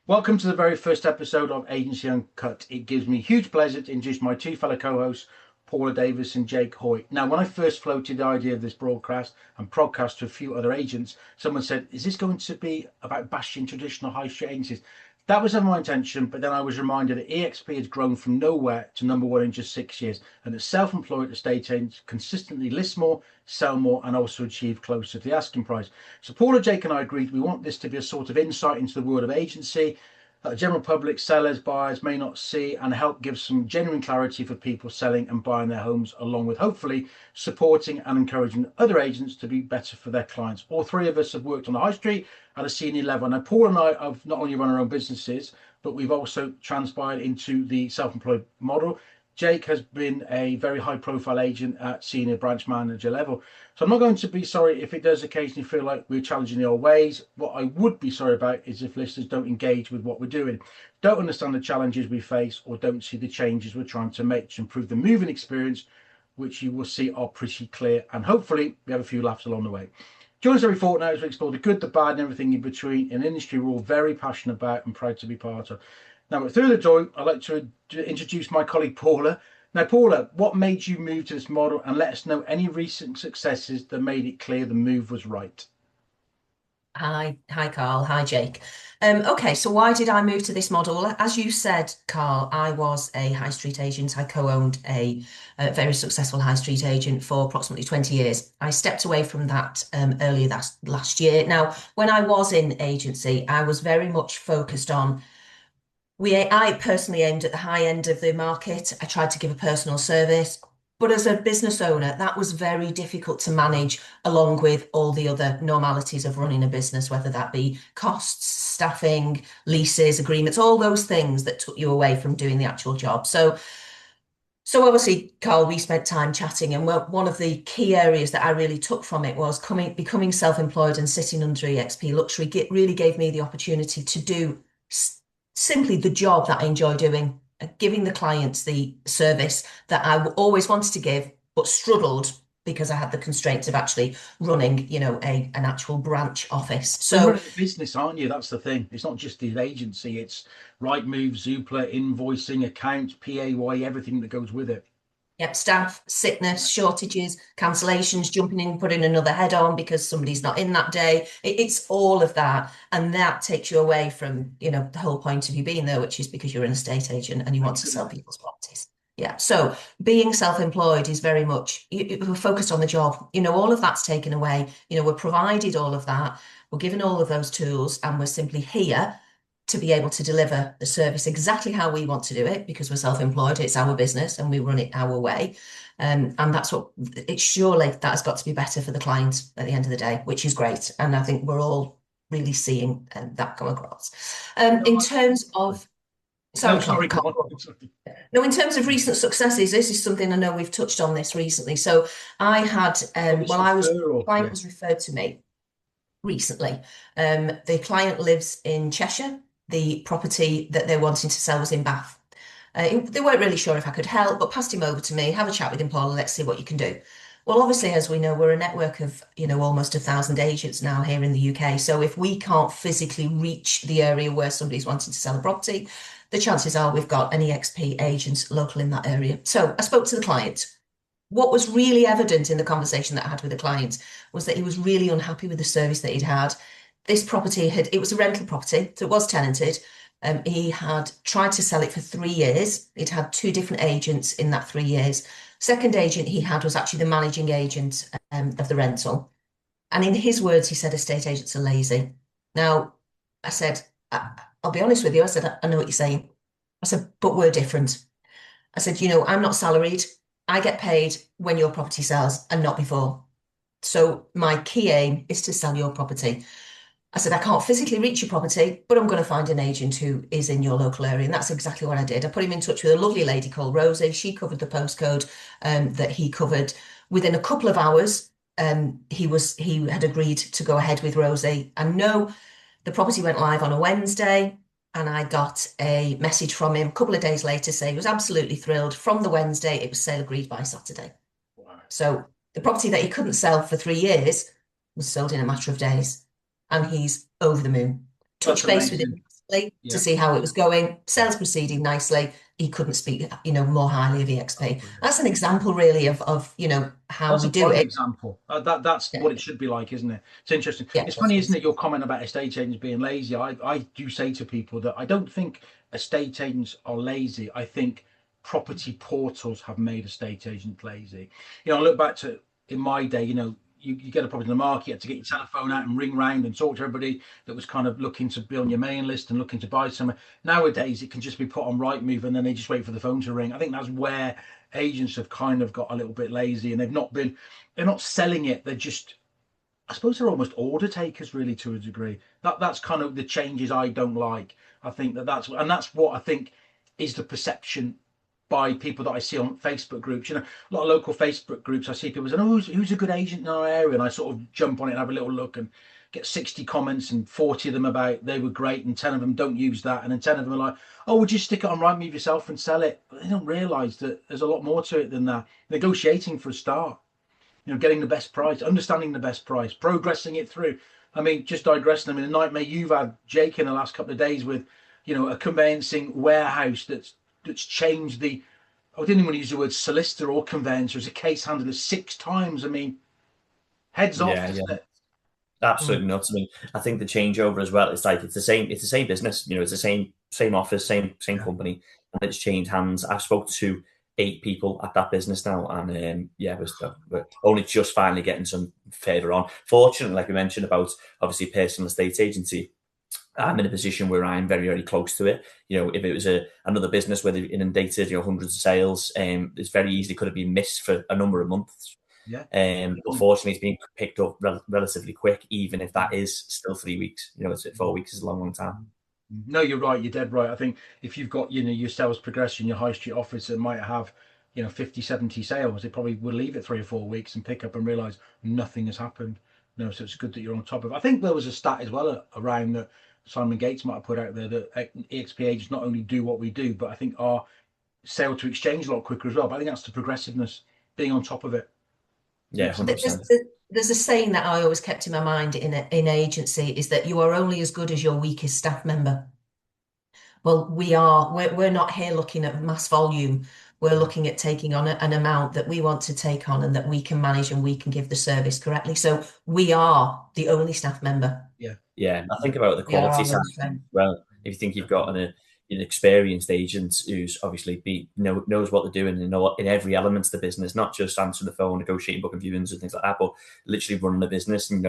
Welcome to the very first episode of Agency Uncut. It gives me huge pleasure to introduce my two fellow co-hosts, Paula Davies and 𝗂𝗏𝗁. Now, when I first floated the idea of this broadcast and podcast to a few other agents, someone said, is this going to be about bashing traditional high street agencies? That was never my intention, but then I was reminded that eXp has grown from nowhere to #1 in just 6 years, and that self-employed estate agents consistently list more, sell more, and also achieve closer to the asking price. So Paula, Jake, and I agreed we want this to be a sort of insight into the world of agency that the general public, sellers, buyers may not see, and help give some genuine clarity for people selling and buying their homes, along with hopefully supporting and encouraging other agents to be better for their clients. All three of us have worked on the high street at a senior level. Now, Paul and I have not only run our own businesses, but we've also transpired into the self-employed model. Jake has been a very high-profile agent at senior branch manager level. So I'm not going to be sorry if it does occasionally feel like we're challenging the old ways. What I would be sorry about is if listeners don't engage with what we're doing, don't understand the challenges we face, or don't see the changes we're trying to make to improve the moving experience, which you will see are pretty clear. And hopefully we have a few laughs along the way. Join us every fortnight as we explore the good, the bad, and everything in between, in an industry we're all very passionate about and proud to be part of. Now, through the door, I'd like to introduce my colleague, Paula. Now, Paula, what made you move to this model, and let us know any recent successes that made it clear the move was right? Hi, Carl. Hi, Jake. Okay, so why did I move to this model? As you said, Carl, I was a high street agent. I co-owned a very successful high street agent for approximately 20 years. I stepped away from that earlier last year. Now, when I was in agency, I was very much focused on I personally aimed at the high end of the market. I tried to give a personal service, but as a business owner, that was very difficult to manage, along with all the other normalities of running a business, whether that be costs, staffing, leases, agreements, all those things that took you away from doing the actual job. So obviously, Carl, we spent time chatting, and one of the key areas that I really took from it was becoming self-employed and sitting under eXp Luxury. It really gave me the opportunity to do simply the job that I enjoy doing, giving the clients the service that I always wanted to give, but struggled because I had the constraints of actually running, an actual branch office. So you're running a business, aren't you? That's the thing. It's not just the agency. It's Rightmove, 𝗂𝗵𝗏, invoicing, accounts, PAY, everything that goes with it. Yep, staff, sickness, shortages, cancellations, jumping in, putting another head on because somebody's not in that day. It's all of that. And that takes you away from, the whole point of you being there, which is because you're an estate agent and you want to sell people's properties. Yeah. So being self-employed is very much, we're focused on the job. All of that's taken away. We're provided all of that. We're given all of those tools, and we're simply here to be able to deliver the service exactly how we want to do it, because we're self-employed. It's our business and we run it our way. And that's what it's surely that has got to be better for the client at the end of the day, which is great. And I think we're all really seeing that come across. In terms of No, in terms of recent successes, this is something I know we've touched on this recently. So I had, client was referred to me recently. The client lives in Cheshire. The property that they're wanting to sell was in Bath. They weren't really sure if I could help, but passed him over to me. Have a chat with him, Paula. Let's see what you can do. Well, obviously, as we know, we're a network of, almost 1,000 agents now here in the UK. So if we can't physically reach the area where somebody's wanting to sell a property, the chances are we've got an eXp agent local in that area. So I spoke to the client. What was really evident in the conversation that I had with the client was that he was really unhappy with the service that he'd had. This property it was a rental property, so it was tenanted. He had tried to sell it for 3 years. He'd had 2 different agents in that 3 years. Second agent he had was actually the managing agent of the rental. And in his words, he said, estate agents are lazy. Now, I said, I'll be honest with you. I said, I know what you're saying. I said, but we're different. I said, I'm not salaried. I get paid when your property sells and not before. So my key aim is to sell your property. I said, I can't physically reach your property, but I'm going to find an agent who is in your local area. And that's exactly what I did. I put him in touch with a lovely lady called Rosie. She covered the postcode that he covered. Within a couple of hours, he had agreed to go ahead with Rosie. And no, the property went live on a Wednesday. And I got a message from him a couple of days later saying he was absolutely thrilled. From the Wednesday, it was sale agreed by Saturday. Wow. So the property that he couldn't sell for 3 years was sold in a matter of days. And he's over the moon. Touch base with him quickly to see how it was going. Sales proceeded nicely. He couldn't speak, more highly of 𝗍𝗂𝗋. That's an example, really, of how we do it. Example. That's what it should be like, isn't it? It's interesting. Yeah, it's funny, isn't it? Your comment about estate agents being lazy. I do say to people that I don't think estate agents are lazy. I think property portals have made estate agents lazy. I look back to in my day. You get a property in the market, you had to get your telephone out and ring round and talk to everybody that was kind of looking to be on your main list and looking to buy somewhere. Nowadays, it can just be put on Rightmove and then they just wait for the phone to ring. I think that's where agents have kind of got a little bit lazy, and they're not selling it. They're just, I suppose they're almost order takers, really, to a degree. That's kind of the changes I don't like. I think that's what I think is the perception by people that I see on Facebook groups. A lot of local Facebook groups, I see people saying, oh, who's a good agent in our area? And I sort of jump on it and have a little look and get 60 comments, and 40 of them about they were great, and 10 of them don't use that, and then 10 of them are like, oh, we'll just stick it on Rightmove yourself and sell it. But they don't realise that there's a lot more to it than that. Negotiating for a start, getting the best price, understanding the best price, progressing it through. I mean, just digressing, the nightmare you've had, Jake, in the last couple of days with, a conveyancing warehouse that's changed I didn't even want to use the word solicitor or conveyancer as a case handler 6 times. I mean, heads off. It? Absolutely nuts. I mean, I think the changeover as well, it's the same business, it's the same office, same company, and it's changed hands. I've spoke to 8 people at that business now, and we're only just finally getting some favour on. Fortunately, like we mentioned about obviously personal estate agency, I'm in a position where I'm very, very close to it. If it was another business where they've inundated, hundreds of sales, it's very easily could have been missed for a number of months. Yeah. But fortunately, it's been picked up relatively quick, even if that is still 3 weeks. It's 4 weeks is a long time. No, you're right. You're dead right. I think if you've got, your sales progression, your high street office that might have, 50, 70 sales, they probably will leave it 3 or 4 weeks and pick up and realise nothing has happened. So it's good that you're on top of it. I think there was a stat as well around that Simon Gates might have put out there that EXP agents not only do what we do, but I think are sale to exchange a lot quicker as well. But I think that's the progressiveness, being on top of it. Yeah, 100%. There's a saying that I always kept in my mind in agency, is that you are only as good as your weakest staff member. Well, we're not here looking at mass volume. We're looking at taking on an amount that we want to take on and that we can manage and we can give the service correctly. So we are the only staff member. Yeah. I think about the quality side as well. If you think you've got an experienced agent who's obviously knows what they're doing and in every element of the business, not just answering the phone, negotiating, booking viewings and things like that, but literally running the business, and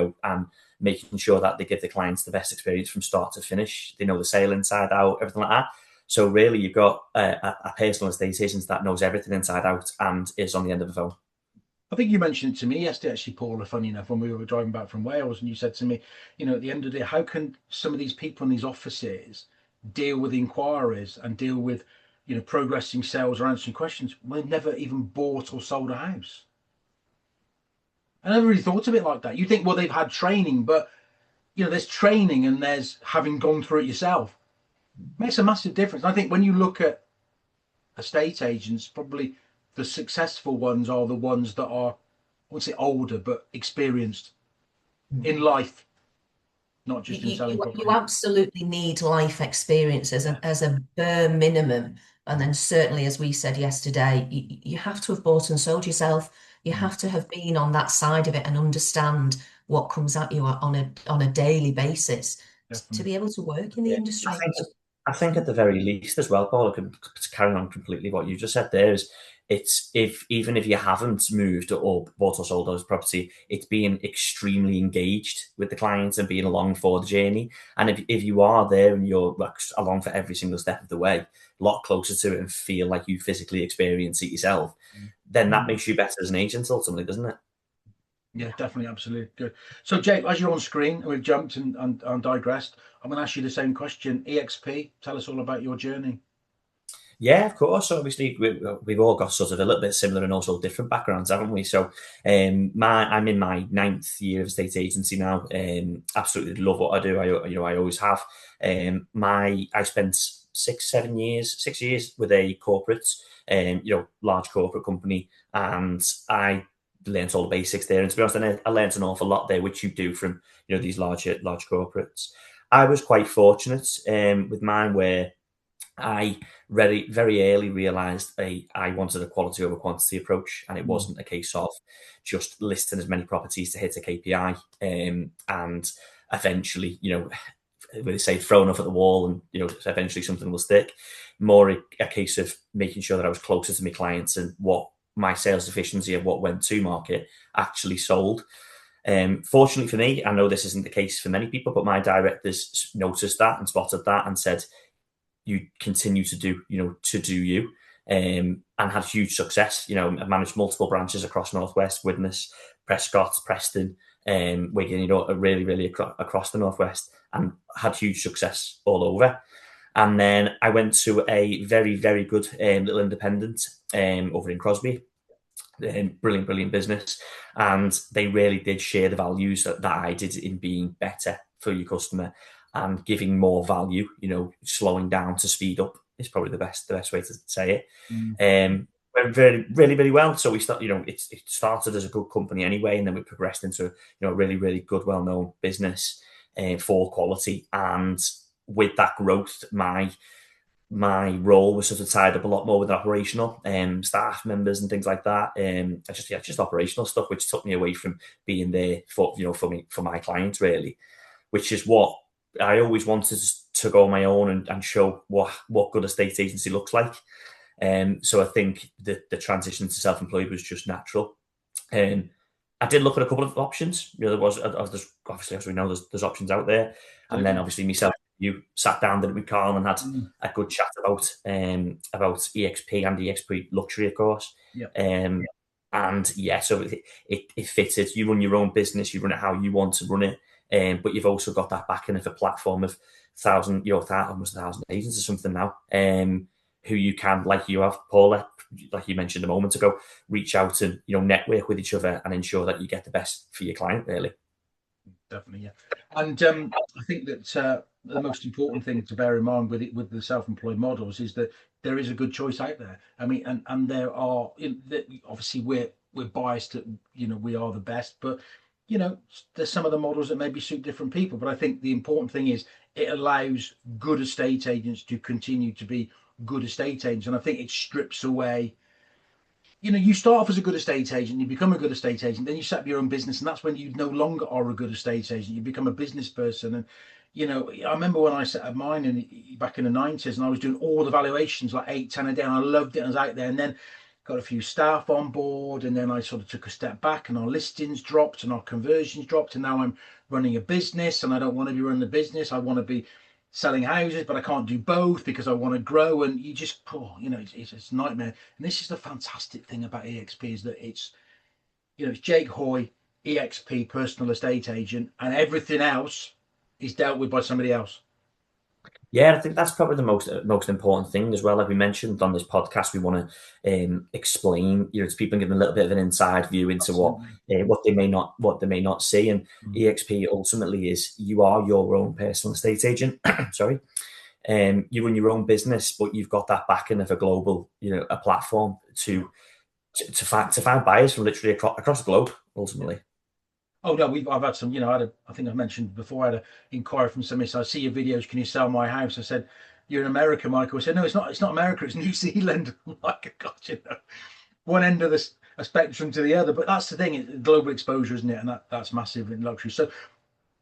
making sure that they give the clients the best experience from start to finish. They know the sale inside out, everything like that. So really, you've got a personal estate agent that knows everything inside out and is on the end of the phone. I think you mentioned it to me yesterday, actually, Paula, funny enough, when we were driving back from Wales, and you said to me, at the end of the day, how can some of these people in these offices deal with inquiries and deal with, progressing sales or answering questions when they've never even bought or sold a house? I never really thought of it like that. You think, well, they've had training, but, there's training and there's having gone through it yourself. It makes a massive difference. I think when you look at estate agents, probably the successful ones are the ones that are, I won't say older, but experienced in life, not just in selling property. You absolutely need life experience as a bare minimum. And then certainly, as we said yesterday, you have to have bought and sold yourself. You have to have been on that side of it and understand what comes at you on a daily basis. Definitely. To be able to work in the industry. I think at the very least as well, Paul, to carry on completely what you just said there, is even if you haven't moved or bought or sold those property, it's being extremely engaged with the clients and being along for the journey. And if you are there and you're along for every single step of the way, a lot closer to it and feel like you physically experience it yourself, then that makes you better as an agent ultimately, doesn't it? Yeah, definitely, absolutely. Good. So, Jake, as you're on screen, and we've jumped and digressed, I'm going to ask you the same question. EXP, tell us all about your journey. Yeah, of course. So obviously, we've all got sort of a little bit similar and also different backgrounds, haven't we? So I'm in my 9th year of estate agency now. Absolutely love what I do. I always have. I spent 6 years with a corporate, large corporate company, and I learned all the basics there. And to be honest, I learned an awful lot there, which you do from these large corporates. I was quite fortunate with mine, where I very early realised I wanted a quality over quantity approach, and it wasn't a case of just listing as many properties to hit a KPI, and eventually, they say throw enough at the wall and eventually something will stick. More a case of making sure that I was closer to my clients and what my sales efficiency of what went to market actually sold. Fortunately for me, I know this isn't the case for many people, but my directors noticed that and spotted that and said, you continue to do you, and had huge success. I managed multiple branches across Northwest, Widnes, Prescott, Preston, Wigan, really across the Northwest, and had huge success all over. And then I went to a very, very good little independent over in Crosby. Brilliant business, and they really did share the values that I did in being better for your customer and giving more value. Slowing down to speed up is probably the best way to say it. Went really well. So we it started as a good company anyway, and then we progressed into a really good, well-known business for quality. And with that growth, my role was sort of tied up a lot more with operational staff members and things like that. Just operational stuff, which took me away from being there for my clients, really, which is what I always wanted to go on my own and show what good estate agency looks like. So I think the transition to self-employed was just natural. I did look at a couple of options. There was obviously, as we know, there's options out there, and then obviously myself, you sat down with Karl and had a good chat about EXP and EXP luxury, of course. So it fitted. You run your own business, you run it how you want to run it. But you've also got that backing of a platform of almost 1,000 agents or something now, who you can, like you have, Paula, like you mentioned a moment ago, reach out and network with each other and ensure that you get the best for your client, really. Definitely, yeah. And I think that the most important thing to bear in mind with the self-employed models is that there is a good choice out there. I mean, and there are, obviously we're biased that we are the best, but there's some of the models that maybe suit different people. But I think the important thing is it allows good estate agents to continue to be good estate agents. And I think it strips away, you start off as a good estate agent, you become a good estate agent, then you set up your own business, and that's when you no longer are a good estate agent. You become a business person. And I remember when I set up mine back in the 90s, and I was doing all the valuations, like 8-10 a day, and I loved it. I was out there, and then got a few staff on board, and then I sort of took a step back, and our listings dropped and our conversions dropped, and now I'm running a business, and I don't want to be running the business. I want to be selling houses, but I can't do both because I want to grow. And you just it's a nightmare. And this is the fantastic thing about EXP, is that it's Jake Hoy, EXP personal estate agent, and everything else is dealt with by somebody else. Yeah, I think that's probably the most important thing as well. Like we mentioned on this podcast, we want to explain, to people, and give them a little bit of an inside view into what they may not see. And EXP ultimately is, you are your own personal estate agent. Sorry, you run your own business, but you've got that backing of a global, a platform to find buyers from literally across the globe, ultimately. Oh no, I've had some, I think I mentioned before, I had an inquiry from somebody. So I see your videos, can you sell my house? I said, you're in America, Michael. I said, no, it's not America, it's New Zealand. I'm like, God, one end of a spectrum to the other. But that's the thing, it's global exposure, isn't it? And that's massive in luxury. So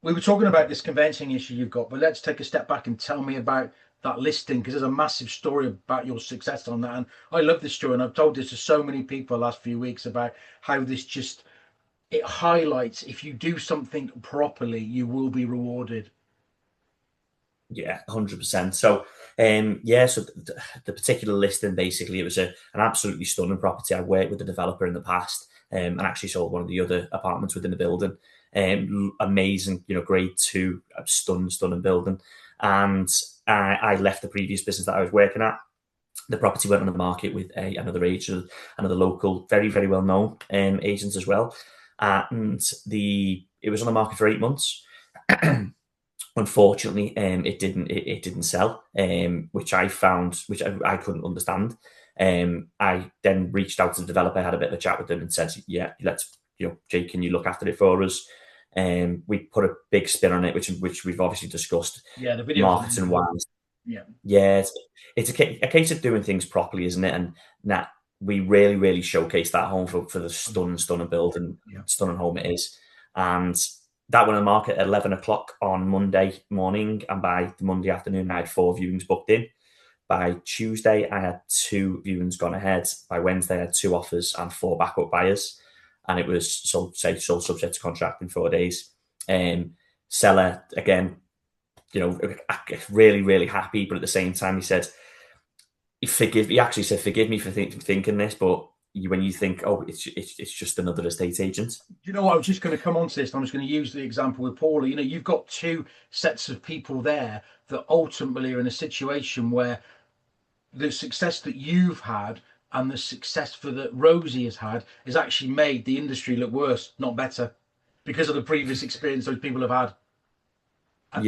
we were talking about this conveyancing issue you've got, but let's take a step back and tell me about that listing, because there's a massive story about your success on that. And I love this story, and I've told this to so many people the last few weeks about how this it highlights, if you do something properly, you will be rewarded. Yeah, 100%. So, so the particular listing, basically, it was an absolutely stunning property. I worked with the developer in the past, and actually sold one of the other apartments within the building. Amazing, grade 2, stunning building. And I left the previous business that I was working at. The property went on the market with another agent, another local, very, very well known agent as well. And it was on the market for 8 months. Unfortunately, it didn't sell, which I couldn't understand. I then reached out to the developer, had a bit of a chat with them, and said, "Yeah, let's, Jake, can you look after it for us?" We put a big spin on it, which we've obviously discussed. Yeah, the video marketing wise. Yeah, it's a case of doing things properly, isn't it? And that we really showcase that home for the stunning build and stunning home it is. And that went on the market at 11 o'clock on Monday morning, and by the Monday afternoon, I had 4 viewings booked in. By Tuesday, I had 2 viewings gone ahead. By Wednesday, I had 2 offers and 4 backup buyers, and it was sold subject to contract in 4 days. Seller, again, really happy, but at the same time, he said, he actually said, forgive me for thinking this, but when you think, oh, it's just another estate agent. You know what? I was just going to come on to this. I'm just going to use the example with Paula. You've got 2 sets of people there that ultimately are in a situation where the success that you've had and the success that Rosie has had has actually made the industry look worse, not better, because of the previous experience those people have had. And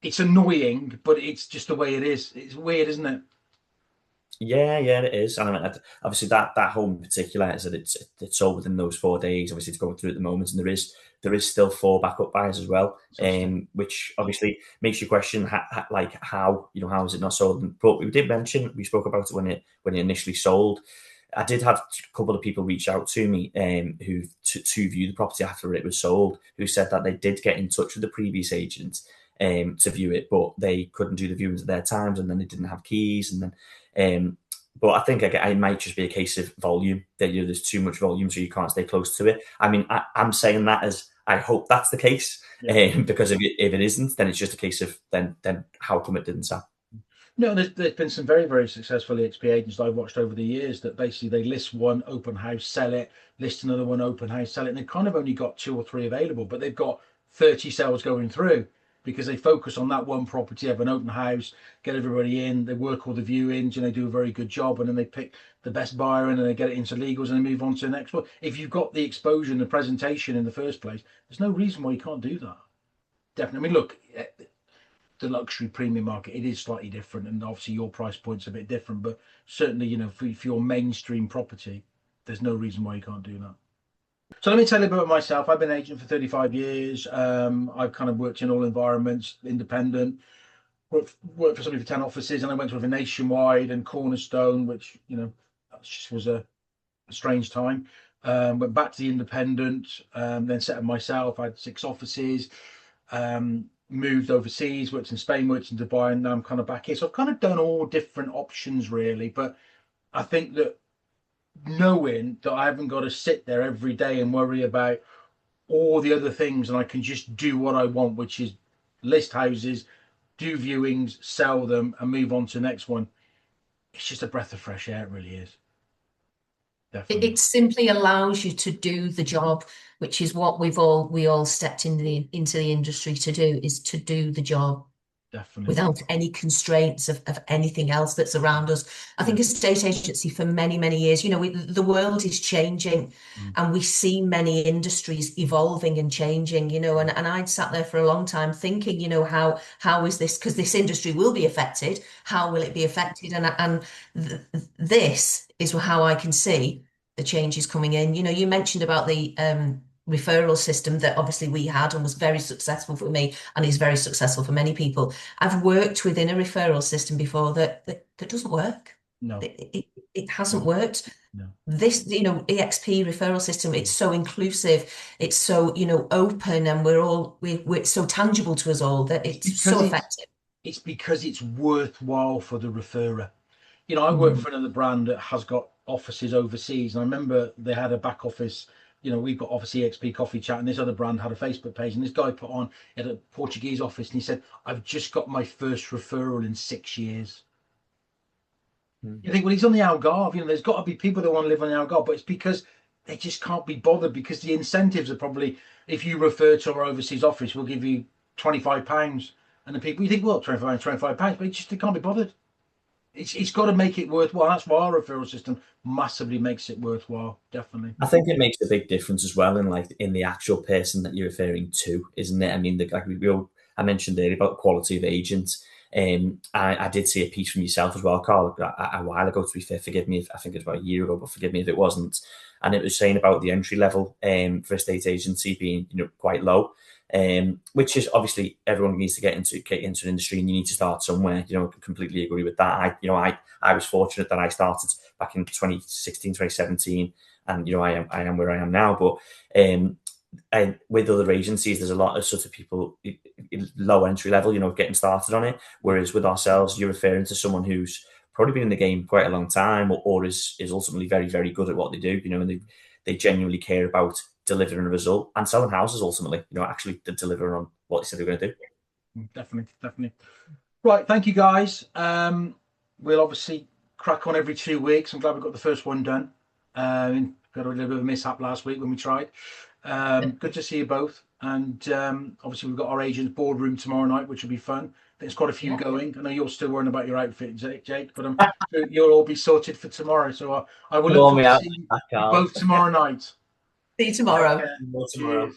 it's annoying, but it's just the way it is. It's weird, isn't it? Yeah, it is. And obviously that home in particular is that it's sold within those 4 days. Obviously, it's going through at the moment, and there is still 4 backup buyers as well, which obviously makes you question how is it not sold? But we did mention, we spoke about it when it initially sold. I did have a couple of people reach out to me who to view the property after it was sold, who said that they did get in touch with the previous agent to view it, but they couldn't do the viewings at their times, and then they didn't have keys, and then. But I think it might just be a case of volume, that there's too much volume, so you can't stay close to it. I mean, I'm saying that as I hope that's the case, because if it isn't, then it's just a case of then how come it didn't sell? No, there's been some very successful EXP agents that I've watched over the years that basically they list one open house, sell it, list another one open house, sell it, and they've kind of only got 2 or 3 available, but they've got 30 sales going through, because they focus on that one property, have an open house, get everybody in, they work all the viewings, and they do a very good job, and then they pick the best buyer in, and they get it into legals, and they move on to the next one. If you've got the exposure and the presentation in the first place, there's no reason why you can't do that. Definitely. I mean, look, the luxury premium market, it is slightly different, and obviously your price point's a bit different, but certainly, for your mainstream property, there's no reason why you can't do that. So let me tell you about myself. I've been an agent for 35 years. I've kind of worked in all environments, independent, worked for somebody for 10 offices, and I went to a nationwide and Cornerstone, which, that just was a strange time. Went back to the independent, then set up myself. I had 6 offices, moved overseas, worked in Spain, worked in Dubai, and now I'm kind of back here. So I've kind of done all different options, really. But I think that knowing that I haven't got to sit there every day and worry about all the other things, and I can just do what I want, which is list houses, do viewings, sell them, and move on to the next one. It's just a breath of fresh air. It really is. Definitely. It simply allows you to do the job, which is what we all stepped into the industry to do, is to do the job. Definitely. Without any constraints of anything else that's around us. I think estate agency for many years, the world is changing, and we see many industries evolving and changing, and I'd sat there for a long time thinking, how is this, because this industry will be affected, how will it be affected? And this is how I can see the changes coming in. You mentioned about the referral system that obviously we had and was very successful for me, and is very successful for many people. I've worked within a referral system before that doesn't work. No, it hasn't worked. No. This, EXP referral system, it's so inclusive, it's so, open, and we're so tangible to us all that it's so effective. It's because it's worthwhile for the referrer. I work for another brand that has got offices overseas, and I remember they had a back office. We've got obviously EXP Coffee Chat, and this other brand had a Facebook page, and this guy put on at a Portuguese office, and he said, I've just got my first referral in 6 years. You think, well, he's on the Algarve, there's got to be people that want to live on the Algarve, but it's because they just can't be bothered, because the incentives are probably, if you refer to our overseas office, we'll give you £25. And the people, you think, well, £25, but they can't be bothered. It's got to make it worthwhile. That's why our referral system massively makes it worthwhile. Definitely. I think it makes a big difference as well in the actual person that you're referring to, isn't it? I mean, I mentioned earlier about quality of agent. I did see a piece from yourself as well, Karl, a while ago, to be fair. Forgive me, I think it was about a year ago, but forgive me if it wasn't. And it was saying about the entry level for a state agency being, quite low, which is obviously everyone needs to get into an industry, and you need to start somewhere. I completely agree with that. I was fortunate that I started back in 2016, 2017, and I am where I am now. But and with other agencies, there's a lot of sort of people low entry level, getting started on it. Whereas with ourselves, you're referring to someone who's probably been in the game quite a long time, or is ultimately very, very good at what they do, and they genuinely care about delivering a result and selling houses ultimately, actually delivering on what they said they're going to do. Definitely. Right, thank you guys. We'll obviously crack on every 2 weeks. I'm glad we got the first one done. Got a little bit of a mishap last week when we tried. Good to see you both. And obviously we've got our agents boardroom tomorrow night, which will be fun. There's quite a few going. I know you're still worrying about your outfit, Jake, but I'm sure you'll all be sorted for tomorrow. So I will look forward to seeing you both tomorrow night. See you tomorrow. Tomorrow.